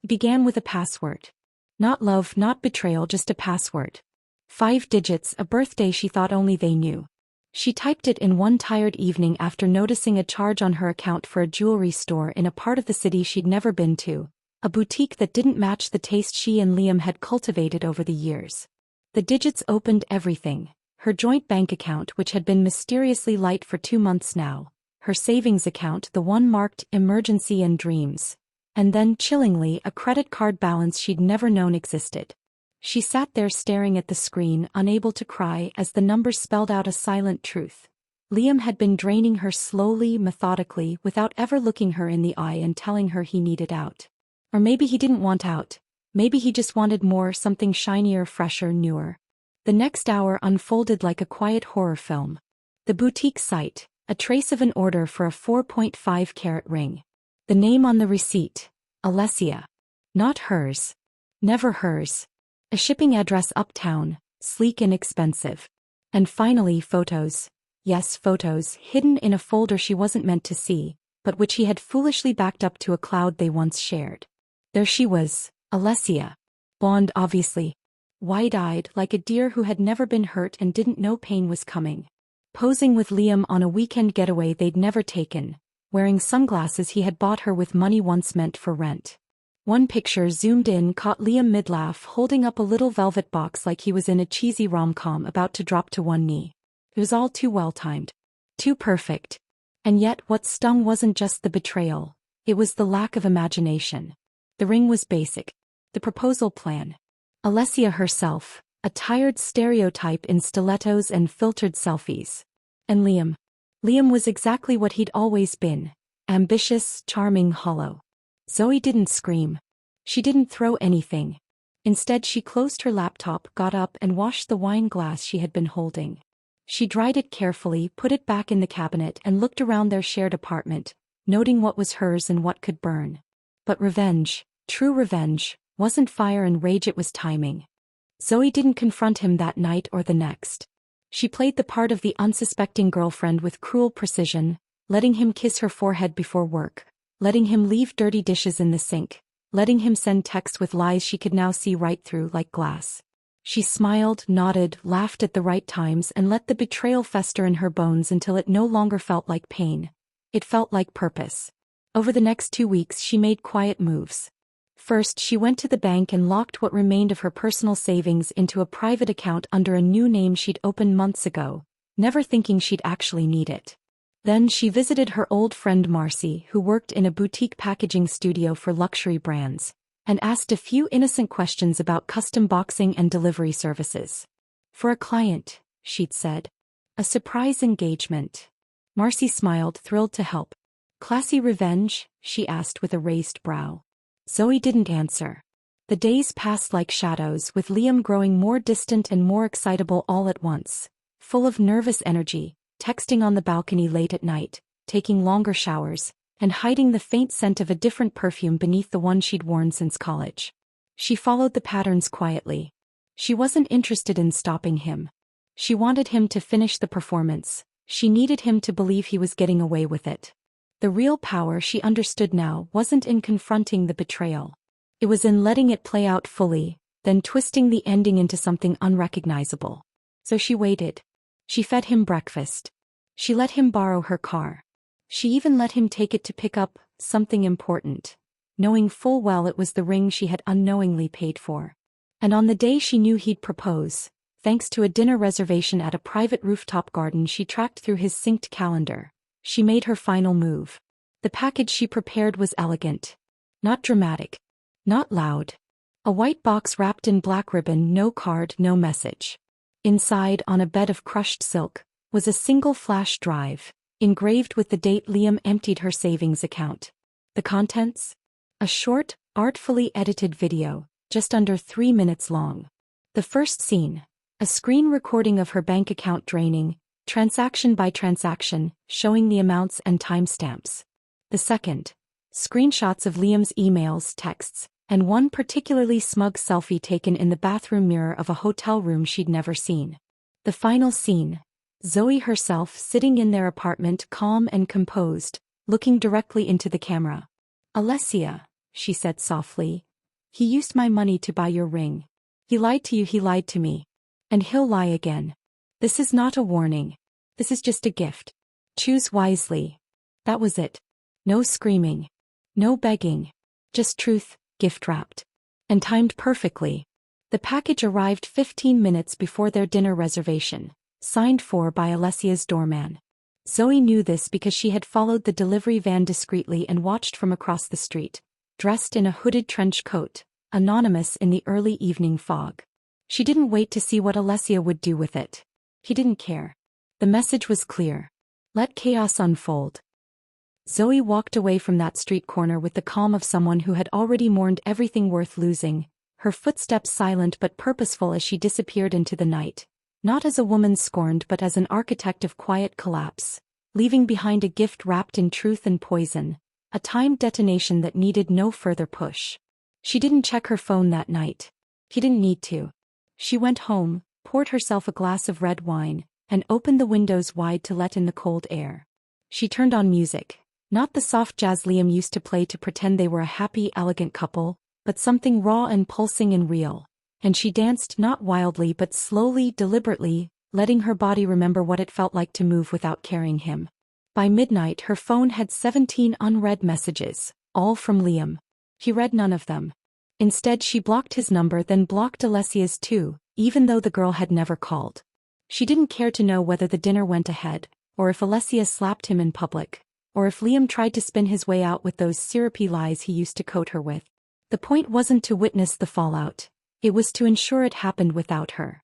began with a password. Not love, not betrayal, just a password. 5 digits, a birthday she thought only they knew. She typed it in one tired evening after noticing a charge on her account for a jewelry store in a part of the city she'd never been to, a boutique that didn't match the taste she and Liam had cultivated over the years. The digits opened everything: her joint bank account, which had been mysteriously light for 2 months now, her savings account, the one marked emergency and dreams, and then, chillingly, a credit card balance she'd never known existed. She sat there staring at the screen, unable to cry, as the numbers spelled out a silent truth. Liam had been draining her slowly, methodically, without ever looking her in the eye and telling her he needed out. Or maybe he didn't want out. Maybe he just wanted more, something shinier, fresher, newer. The next hour unfolded like a quiet horror film. The boutique site, a trace of an order for a 4.5-carat ring. The name on the receipt: Alessia. Not hers. Never hers. A shipping address uptown, sleek and expensive. And finally photos. Yes, photos, hidden in a folder she wasn't meant to see, but which he had foolishly backed up to a cloud they once shared. There she was, Alessia. Blonde, obviously. Wide-eyed, like a deer who had never been hurt and didn't know pain was coming. Posing with Liam on a weekend getaway they'd never taken, wearing sunglasses he had bought her with money once meant for rent. One picture, zoomed in, caught Liam mid-laugh, holding up a little velvet box like he was in a cheesy rom-com about to drop to one knee. It was all too well-timed. Too perfect. And yet what stung wasn't just the betrayal, it was the lack of imagination. The ring was basic. The proposal plan. Alessia herself, a tired stereotype in stilettos and filtered selfies. And Liam. Liam was exactly what he'd always been: ambitious, charming, hollow. Zoe didn't scream. She didn't throw anything. Instead, she closed her laptop, got up, and washed the wine glass she had been holding. She dried it carefully, put it back in the cabinet, and looked around their shared apartment, noting what was hers and what could burn. But revenge, true revenge, wasn't fire and rage, it was timing. Zoe didn't confront him that night or the next. She played the part of the unsuspecting girlfriend with cruel precision, letting him kiss her forehead before work, letting him leave dirty dishes in the sink, letting him send texts with lies she could now see right through like glass. She smiled, nodded, laughed at the right times, and let the betrayal fester in her bones until it no longer felt like pain. It felt like purpose. Over the next 2 weeks she made quiet moves. First, she went to the bank and locked what remained of her personal savings into a private account under a new name she'd opened months ago, never thinking she'd actually need it. Then she visited her old friend Marcy, who worked in a boutique packaging studio for luxury brands, and asked a few innocent questions about custom boxing and delivery services. For a client, she'd said. A surprise engagement. Marcy smiled, thrilled to help. Classy revenge? She asked with a raised brow. Zoe didn't answer. The days passed like shadows, with Liam growing more distant and more excitable all at once, full of nervous energy, texting on the balcony late at night, taking longer showers, and hiding the faint scent of a different perfume beneath the one she'd worn since college. She followed the patterns quietly. She wasn't interested in stopping him. She wanted him to finish the performance. She needed him to believe he was getting away with it. The real power, she understood now, wasn't in confronting the betrayal. It was in letting it play out fully, then twisting the ending into something unrecognizable. So she waited. She fed him breakfast. She let him borrow her car. She even let him take it to pick up something important, knowing full well it was the ring she had unknowingly paid for. And on the day she knew he'd propose, thanks to a dinner reservation at a private rooftop garden she tracked through his synced calendar, she made her final move. The package she prepared was elegant. Not dramatic. Not loud. A white box wrapped in black ribbon, no card, no message. Inside, on a bed of crushed silk, was a single flash drive, engraved with the date Liam emptied her savings account. The contents? A short, artfully edited video, just under 3 minutes long. The first scene, a screen recording of her bank account draining, transaction by transaction, showing the amounts and timestamps. The second, screenshots of Liam's emails, texts, and one particularly smug selfie taken in the bathroom mirror of a hotel room she'd never seen. The final scene, Zoe herself sitting in their apartment, calm and composed, looking directly into the camera. "Alessia," she said softly, He used my money to buy your ring. He lied to you, he lied to me. And he'll lie again. This is not a warning. This is just a gift. Choose wisely. That was it. No screaming. No begging. Just truth, gift wrapped. And timed perfectly. The package arrived 15 minutes before their dinner reservation, signed for by Alessia's doorman. Zoe knew this because she had followed the delivery van discreetly and watched from across the street, dressed in a hooded trench coat, anonymous in the early evening fog. She didn't wait to see what Alessia would do with it. He didn't care. The message was clear. Let chaos unfold. Zoe walked away from that street corner with the calm of someone who had already mourned everything worth losing, her footsteps silent but purposeful as she disappeared into the night, not as a woman scorned but as an architect of quiet collapse, leaving behind a gift wrapped in truth and poison, a timed detonation that needed no further push. She didn't check her phone that night. He didn't need to. She went home, poured herself a glass of red wine, and opened the windows wide to let in the cold air. She turned on music, not the soft jazz Liam used to play to pretend they were a happy, elegant couple, but something raw and pulsing and real, and she danced not wildly but slowly, deliberately, letting her body remember what it felt like to move without carrying him. By midnight her phone had 17 unread messages, all from Liam. He read none of them. Instead she blocked his number, then blocked Alessia's too, even though the girl had never called. She didn't care to know whether the dinner went ahead, or if Alessia slapped him in public, or if Liam tried to spin his way out with those syrupy lies he used to coat her with. The point wasn't to witness the fallout. It was to ensure it happened without her.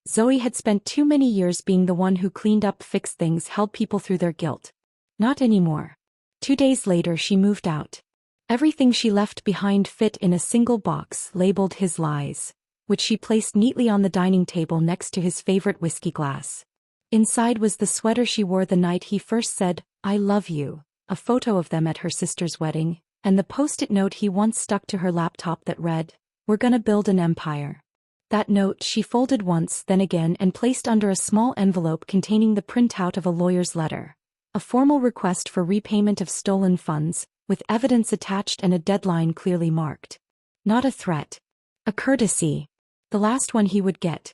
Zoe had spent too many years being the one who cleaned up, fixed things, held people through their guilt. Not anymore. 2 days later she moved out. Everything she left behind fit in a single box labeled his lies, which she placed neatly on the dining table next to his favorite whiskey glass. Inside was the sweater she wore the night he first said, "I love you," a photo of them at her sister's wedding, and the post-it note he once stuck to her laptop that read, "We're gonna build an empire." That note she folded once, then again, and placed under a small envelope containing the printout of a lawyer's letter, a formal request for repayment of stolen funds, with evidence attached and a deadline clearly marked. Not a threat. A courtesy. The last one he would get.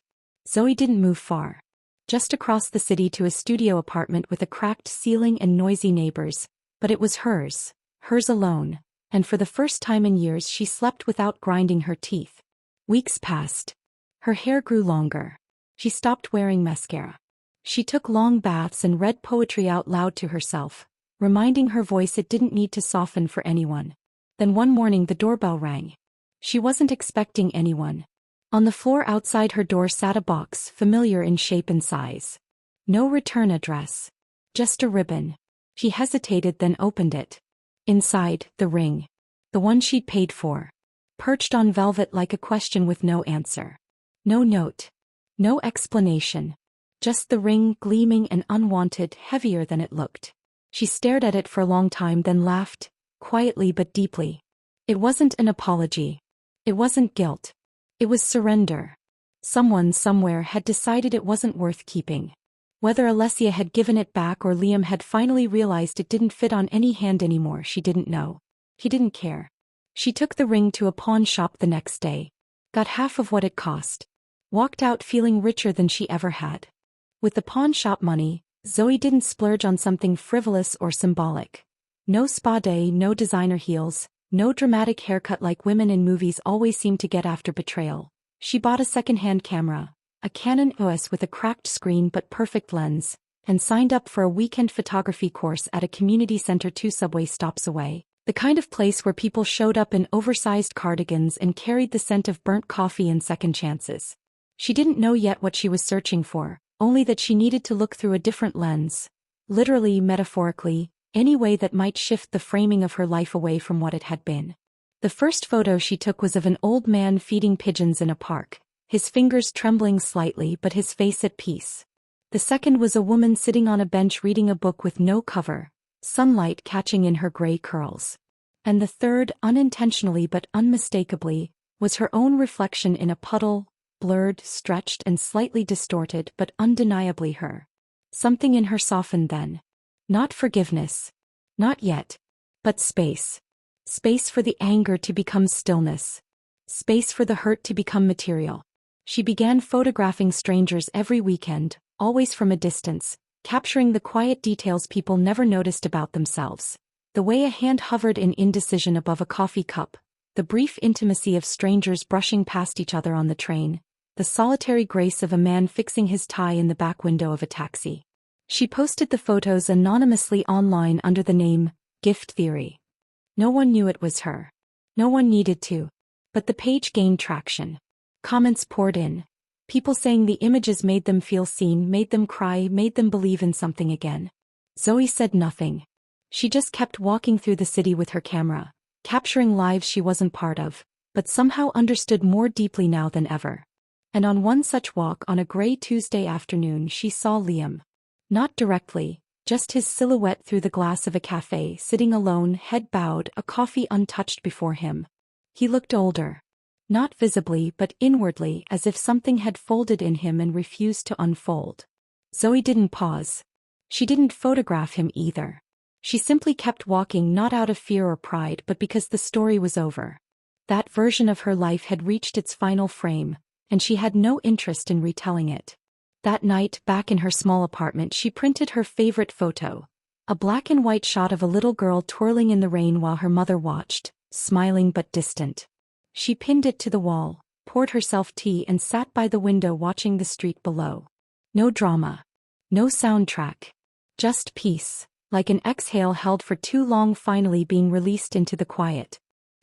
Zoe didn't move far. Just across the city to a studio apartment with a cracked ceiling and noisy neighbors, but it was hers. Hers alone, and for the first time in years she slept without grinding her teeth. Weeks passed. Her hair grew longer. She stopped wearing mascara. She took long baths and read poetry out loud to herself, reminding her voice it didn't need to soften for anyone. Then one morning the doorbell rang. She wasn't expecting anyone. On the floor outside her door sat a box, familiar in shape and size. No return address. Just a ribbon. She hesitated, then opened it. Inside, the ring. The one she'd paid for. Perched on velvet like a question with no answer. No note. No explanation. Just the ring, gleaming and unwanted, heavier than it looked. She stared at it for a long time, then laughed, quietly but deeply. It wasn't an apology. It wasn't guilt. It was surrender. Someone somewhere had decided it wasn't worth keeping. Whether Alessia had given it back or Liam had finally realized it didn't fit on any hand anymore, she didn't know. He didn't care. She took the ring to a pawn shop the next day. Got half of what it cost. Walked out feeling richer than she ever had. With the pawn shop money, Zoe didn't splurge on something frivolous or symbolic. No spa day, no designer heels, no dramatic haircut like women in movies always seem to get after betrayal. She bought a second-hand camera, a Canon EOS with a cracked screen but perfect lens, and signed up for a weekend photography course at a community center 2 subway stops away, the kind of place where people showed up in oversized cardigans and carried the scent of burnt coffee and second chances. She didn't know yet what she was searching for, only that she needed to look through a different lens, literally, metaphorically, any way that might shift the framing of her life away from what it had been. The first photo she took was of an old man feeding pigeons in a park, his fingers trembling slightly but his face at peace. The second was a woman sitting on a bench reading a book with no cover, sunlight catching in her gray curls. And the third, unintentionally but unmistakably, was her own reflection in a puddle, blurred, stretched and slightly distorted but undeniably her. Something in her softened then. Not forgiveness. Not yet. But space. Space for the anger to become stillness. Space for the hurt to become material. She began photographing strangers every weekend, always from a distance, capturing the quiet details people never noticed about themselves. The way a hand hovered in indecision above a coffee cup, the brief intimacy of strangers brushing past each other on the train, the solitary grace of a man fixing his tie in the back window of a taxi. She posted the photos anonymously online under the name, Gift Theory. No one knew it was her. No one needed to. But the page gained traction. Comments poured in. People saying the images made them feel seen, made them cry, made them believe in something again. Zoe said nothing. She just kept walking through the city with her camera, capturing lives she wasn't part of, but somehow understood more deeply now than ever. And on one such walk on a gray Tuesday afternoon she saw Liam. Not directly, just his silhouette through the glass of a cafe, sitting alone, head bowed, a coffee untouched before him. He looked older. Not visibly but inwardly, as if something had folded in him and refused to unfold. Zoe didn't pause. She didn't photograph him either. She simply kept walking, not out of fear or pride but because the story was over. That version of her life had reached its final frame, and she had no interest in retelling it. That night, back in her small apartment, she printed her favorite photo. A black and white shot of a little girl twirling in the rain while her mother watched, smiling but distant. She pinned it to the wall, poured herself tea and sat by the window watching the street below. No drama. No soundtrack. Just peace. Like an exhale held for too long finally being released into the quiet.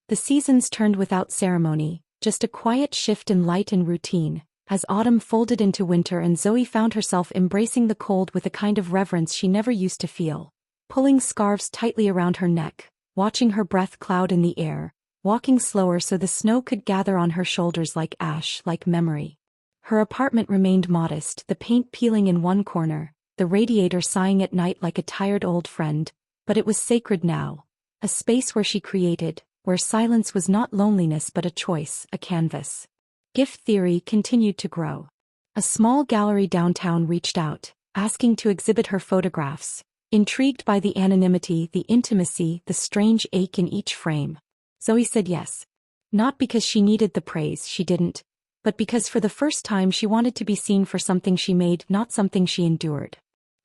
The seasons turned without ceremony, just a quiet shift in light and routine, as autumn folded into winter and Zoe found herself embracing the cold with a kind of reverence she never used to feel, pulling scarves tightly around her neck, watching her breath cloud in the air, walking slower so the snow could gather on her shoulders like ash, like memory. Her apartment remained modest, the paint peeling in one corner, the radiator sighing at night like a tired old friend, but it was sacred now. A space where she created, where silence was not loneliness but a choice, a canvas. Gift Theory continued to grow. A small gallery downtown reached out, asking to exhibit her photographs, intrigued by the anonymity, the intimacy, the strange ache in each frame. Zoe said yes. Not because she needed the praise, she didn't, but because for the first time she wanted to be seen for something she made, not something she endured.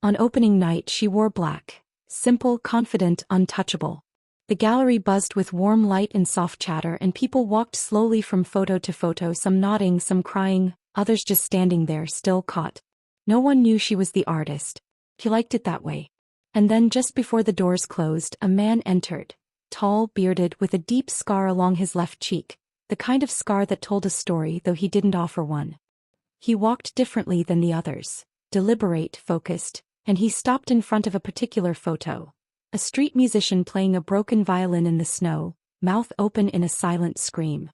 On opening night she wore black. Simple, confident, untouchable. The gallery buzzed with warm light and soft chatter and people walked slowly from photo to photo, some nodding, some crying, others just standing there, still caught. No one knew she was the artist. She liked it that way. And then just before the doors closed, a man entered. Tall, bearded, with a deep scar along his left cheek, the kind of scar that told a story though he didn't offer one. He walked differently than the others, deliberate, focused, and he stopped in front of a particular photo. A street musician playing a broken violin in the snow, mouth open in a silent scream.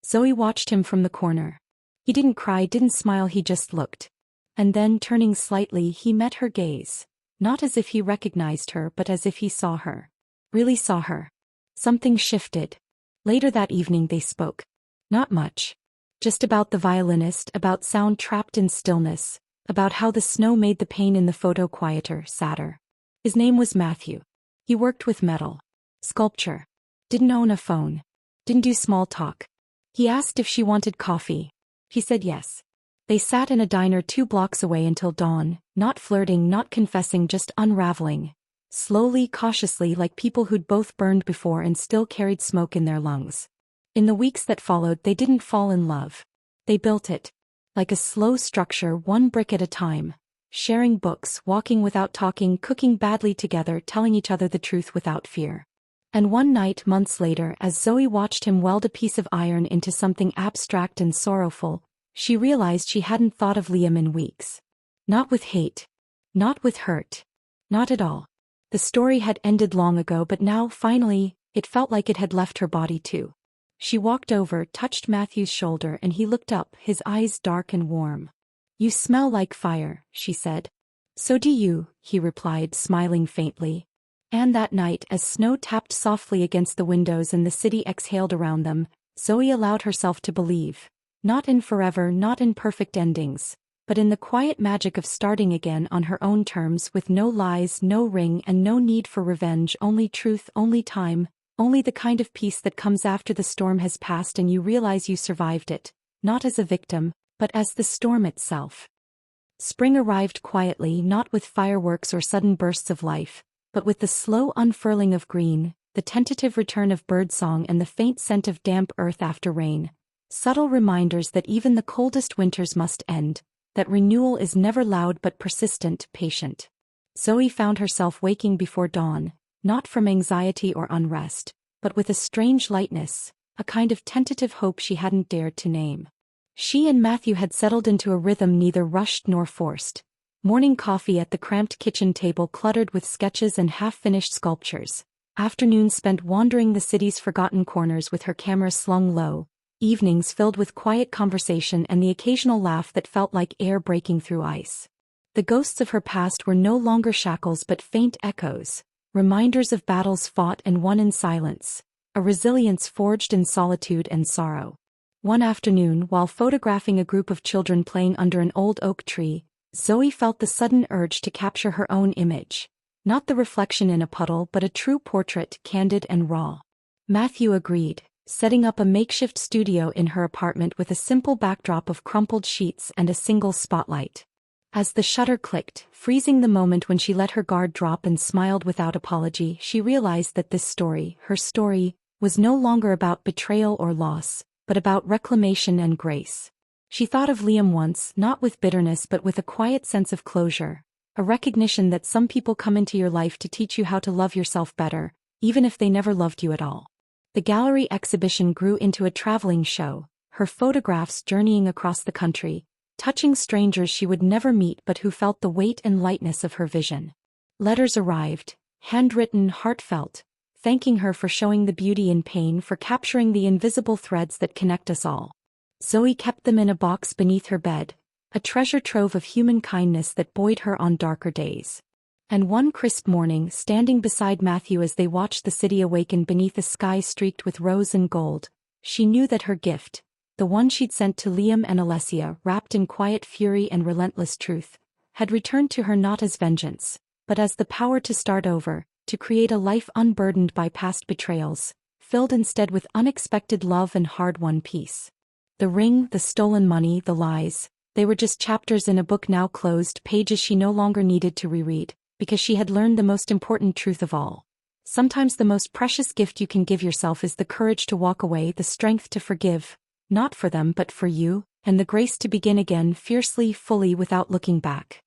Zoe watched him from the corner. He didn't cry, didn't smile, he just looked. And then, turning slightly, he met her gaze. Not as if he recognized her but as if he saw her. Really saw her. Something shifted. Later that evening they spoke. Not much. Just about the violinist, about sound trapped in stillness, about how the snow made the pain in the photo quieter, sadder. His name was Matthew. He worked with metal. Sculpture. Didn't own a phone. Didn't do small talk. He asked if she wanted coffee. She said yes. They sat in a diner 2 blocks away until dawn, not flirting, not confessing, just unraveling. Slowly, cautiously, like people who'd both burned before and still carried smoke in their lungs. In the weeks that followed they didn't fall in love. They built it. Like a slow structure, one brick at a time. Sharing books, walking without talking, cooking badly together, telling each other the truth without fear. And one night, months later, as Zoe watched him weld a piece of iron into something abstract and sorrowful, she realized she hadn't thought of Liam in weeks. Not with hate. Not with hurt. Not at all. The story had ended long ago, but now, finally, it felt like it had left her body too. She walked over, touched Matthew's shoulder, and he looked up, his eyes dark and warm. "You smell like fire," she said. "So do you," he replied, smiling faintly. And that night, as snow tapped softly against the windows and the city exhaled around them, Zoe allowed herself to believe. Not in forever, not in perfect endings, but in the quiet magic of starting again on her own terms, with no lies, no ring, and no need for revenge, only truth, only time, only the kind of peace that comes after the storm has passed and you realize you survived it, not as a victim, but as the storm itself. Spring arrived quietly, not with fireworks or sudden bursts of life, but with the slow unfurling of green, the tentative return of birdsong and the faint scent of damp earth after rain, subtle reminders that even the coldest winters must end, that renewal is never loud but persistent, patient. Zoe found herself waking before dawn, not from anxiety or unrest, but with a strange lightness, a kind of tentative hope she hadn't dared to name. She and Matthew had settled into a rhythm neither rushed nor forced. Morning coffee at the cramped kitchen table cluttered with sketches and half-finished sculptures. Afternoons spent wandering the city's forgotten corners with her camera slung low. Evenings filled with quiet conversation and the occasional laugh that felt like air breaking through ice. The ghosts of her past were no longer shackles but faint echoes, reminders of battles fought and won in silence, a resilience forged in solitude and sorrow. One afternoon, while photographing a group of children playing under an old oak tree, Zoe felt the sudden urge to capture her own image. Not the reflection in a puddle but a true portrait, candid and raw. Matthew agreed, setting up a makeshift studio in her apartment with a simple backdrop of crumpled sheets and a single spotlight. As the shutter clicked, freezing the moment when she let her guard drop and smiled without apology, she realized that this story, her story, was no longer about betrayal or loss, but about reclamation and grace. She thought of Liam once, not with bitterness but with a quiet sense of closure, a recognition that some people come into your life to teach you how to love yourself better, even if they never loved you at all. The gallery exhibition grew into a traveling show, her photographs journeying across the country, touching strangers she would never meet but who felt the weight and lightness of her vision. Letters arrived, handwritten, heartfelt, thanking her for showing the beauty in pain, for capturing the invisible threads that connect us all. Zoe kept them in a box beneath her bed, a treasure trove of human kindness that buoyed her on darker days. And one crisp morning, standing beside Matthew as they watched the city awaken beneath a sky streaked with rose and gold, she knew that her gift, the one she'd sent to Liam and Alessia, wrapped in quiet fury and relentless truth, had returned to her not as vengeance, but as the power to start over, to create a life unburdened by past betrayals, filled instead with unexpected love and hard-won peace. The ring, the stolen money, the lies, they were just chapters in a book now closed, pages she no longer needed to reread, because she had learned the most important truth of all. Sometimes the most precious gift you can give yourself is the courage to walk away, the strength to forgive, not for them but for you, and the grace to begin again fiercely, fully, without looking back.